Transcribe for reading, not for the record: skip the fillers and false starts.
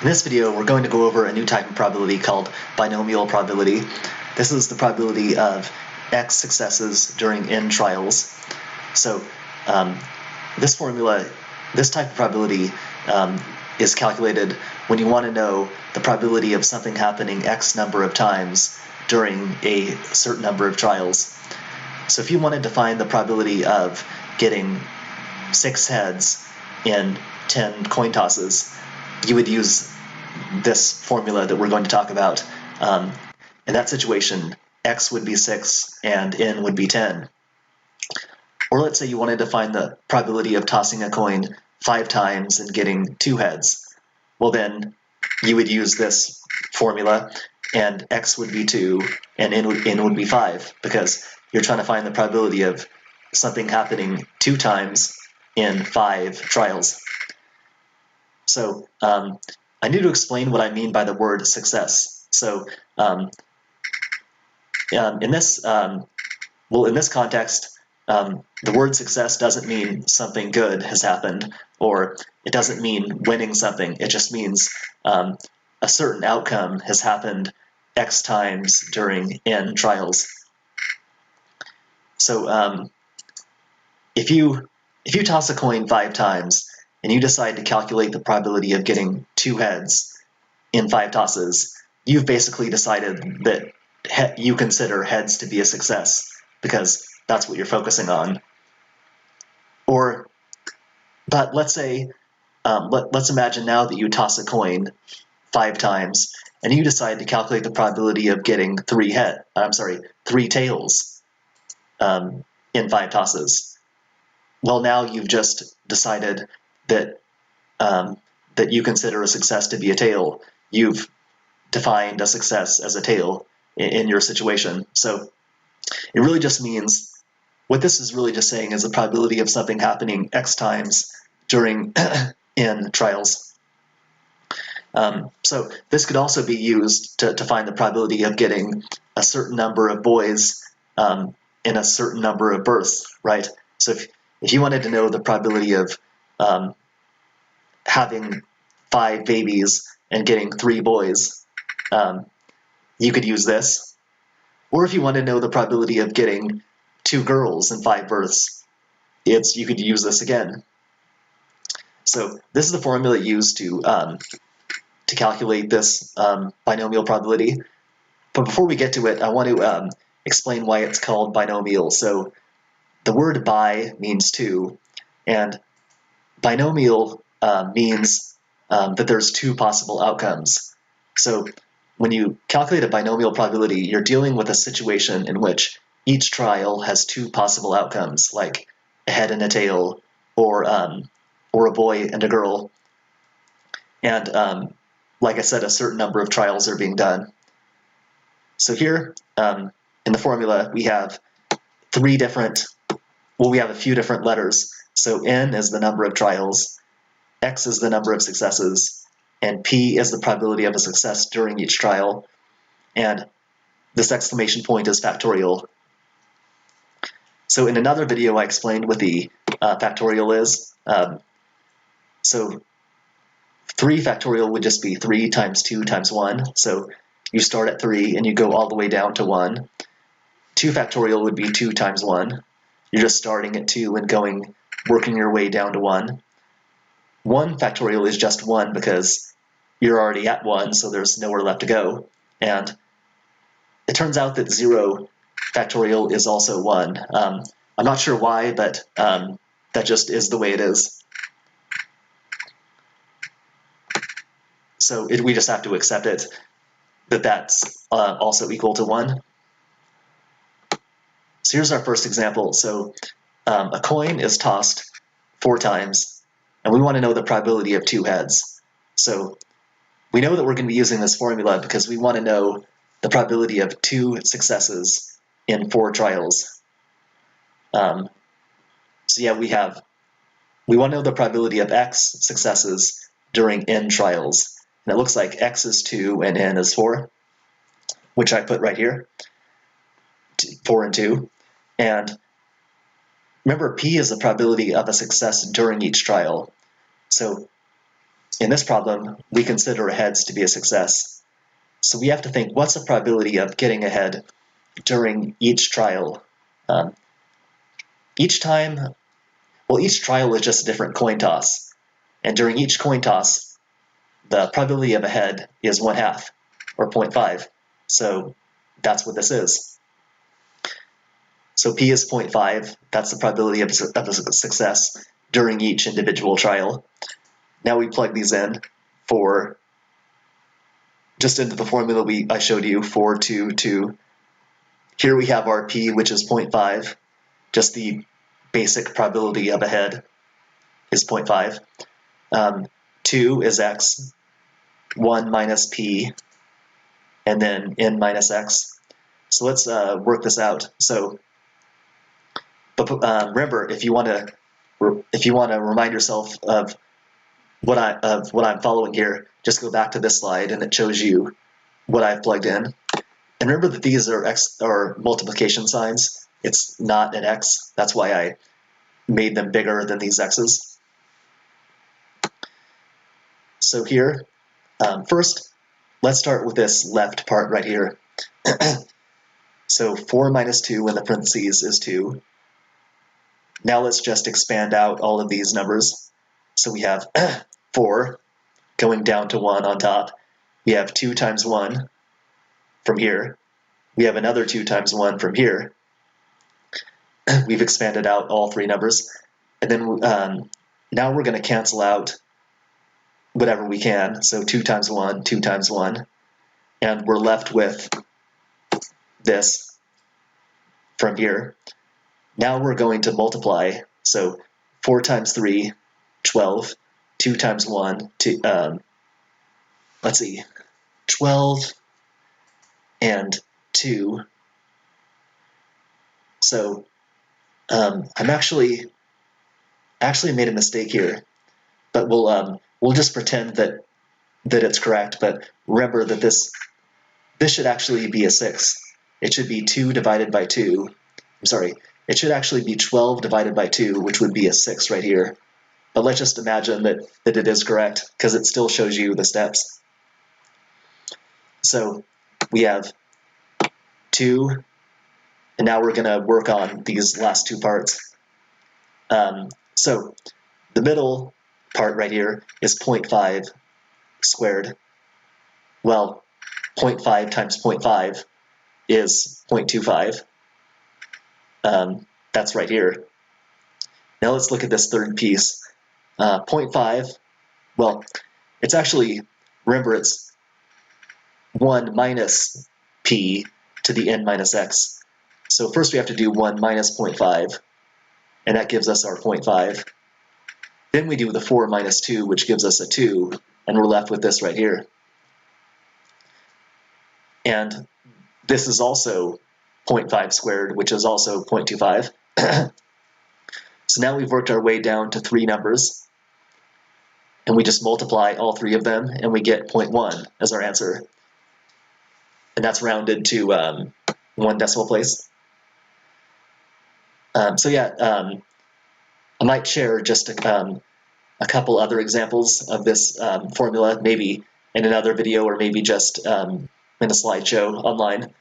In this video, we're going to go over a new type of probability called binomial probability. This is the probability of X successes during N trials. So this type of probability is calculated when you want to know the probability of something happening X number of times during a certain number of trials. So if you wanted to find the probability of getting 6 heads in 10 coin tosses, you would use this formula that we're going to talk about. In that situation, X would be 6 and N would be 10. Or let's say you wanted to find the probability of tossing a coin 5 times and getting 2 heads. Well, then you would use this formula, and X would be 2 and N would be 5, because you're trying to find the probability of something happening 2 times in 5 trials. So I need to explain what I mean by the word success. So in this context, the word success doesn't mean something good has happened, or it doesn't mean winning something. It just means a certain outcome has happened X times during N trials. So if you toss a coin 5 times and you decide to calculate the probability of getting 2 heads in 5 tosses, you've basically decided that you consider heads to be a success because that's what you're focusing on. But let's say, let's imagine now that you toss a coin 5 times and you decide to calculate the probability of getting 3 tails in 5 tosses. Well, now you've just decided that that you consider a success to be a tail. You've defined a success as a tail in your situation. So it really just means, what this is really just saying is the probability of something happening X times during N trials. So this could also be used to find the probability of getting a certain number of boys in a certain number of births, right? So if you wanted to know the probability of having 5 babies and getting 3 boys, you could use this. Or if you want to know the probability of getting 2 girls and 5 births, you could use this again. So this is the formula used to calculate this binomial probability. But before we get to it, I want to explain why it's called binomial. So the word bi means 2, and binomial means that there's 2 possible outcomes. So when you calculate a binomial probability, you're dealing with a situation in which each trial has 2 possible outcomes, like a head and a tail, or a boy and a girl. And like I said, a certain number of trials are being done. So here in the formula, we have we have a few different letters. So N is the number of trials, X is the number of successes, and P is the probability of a success during each trial. And this exclamation point is factorial. So in another video, I explained what the factorial is. So 3 factorial would just be 3 times 2 times 1. So you start at 3 and you go all the way down to 1. 2 factorial would be 2 times 1. You're just starting at 2 and working your way down to 1. 1 factorial is just 1 because you're already at 1, so there's nowhere left to go. And it turns out that 0 factorial is also 1. I'm not sure why, but that just is the way it is. So we just have to accept it, that that's also equal to 1. So here's our first example. So a coin is tossed 4 times, and we want to know the probability of 2 heads. So we know that we're going to be using this formula because we want to know the probability of 2 successes in 4 trials. So yeah, we want to know the probability of X successes during N trials. And it looks like X is 2 and N is 4, which I put right here, 4 and 2. And remember, P is the probability of a success during each trial. So in this problem, we consider heads to be a success. So we have to think, what's the probability of getting ahead during each trial? Each trial is just a different coin toss. And during each coin toss, the probability of a head is 1/2, or 0.5. So that's what this is. So P is 0.5. That's the probability of a success during each individual trial. Now we plug these in for just into the formula I showed you, 4, 2, 2. Here we have our P, which is 0.5. Just the basic probability of a head is 0.5. 2 is X. 1 minus P, and then N minus X. So let's work this out. So, remember, if you want to remind yourself of what I'm following here, just go back to this slide, and it shows you what I've plugged in. And remember that these are multiplication signs. It's not an X. That's why I made them bigger than these X's. So here, first, let's start with this left part right here. So 4 minus 2 in the parentheses is 2. Now let's just expand out all of these numbers. So we have 4 going down to 1 on top. We have 2 times 1 from here. We have another 2 times 1 from here. We've expanded out all three numbers. And then now we're going to cancel out whatever we can. So 2 times 1, 2 times 1. And we're left with this from here. Now we're going to multiply. So 4 times 3, 12. 2 times 1, 2, let's see, 12 and 2. So I'm actually made a mistake here, but we'll just pretend that it's correct. But remember that this should actually be a 6. It should be 2 divided by 2. I'm sorry. It should actually be 12 divided by 2, which would be a 6 right here. But let's just imagine that it is correct, because it still shows you the steps. So we have 2, and now we're going to work on these last two parts. So the middle part right here is 0.5 squared. Well, 0.5 times 0.5 is 0.25. That's right here. Now let's look at this third piece. 0.5, well, it's actually, remember, it's 1 minus P to the N minus X. So first we have to do 1 minus 0.5, and that gives us our 0.5. Then we do the 4 minus 2, which gives us a 2, and we're left with this right here. And this is also 0.5 squared, which is also 0.25. So now we've worked our way down to 3 numbers, and we just multiply all 3 of them, and we get 0.1 as our answer. And that's rounded to 1 decimal place. So yeah, I might share just a couple other examples of this formula, maybe in another video, or maybe just in a slideshow online.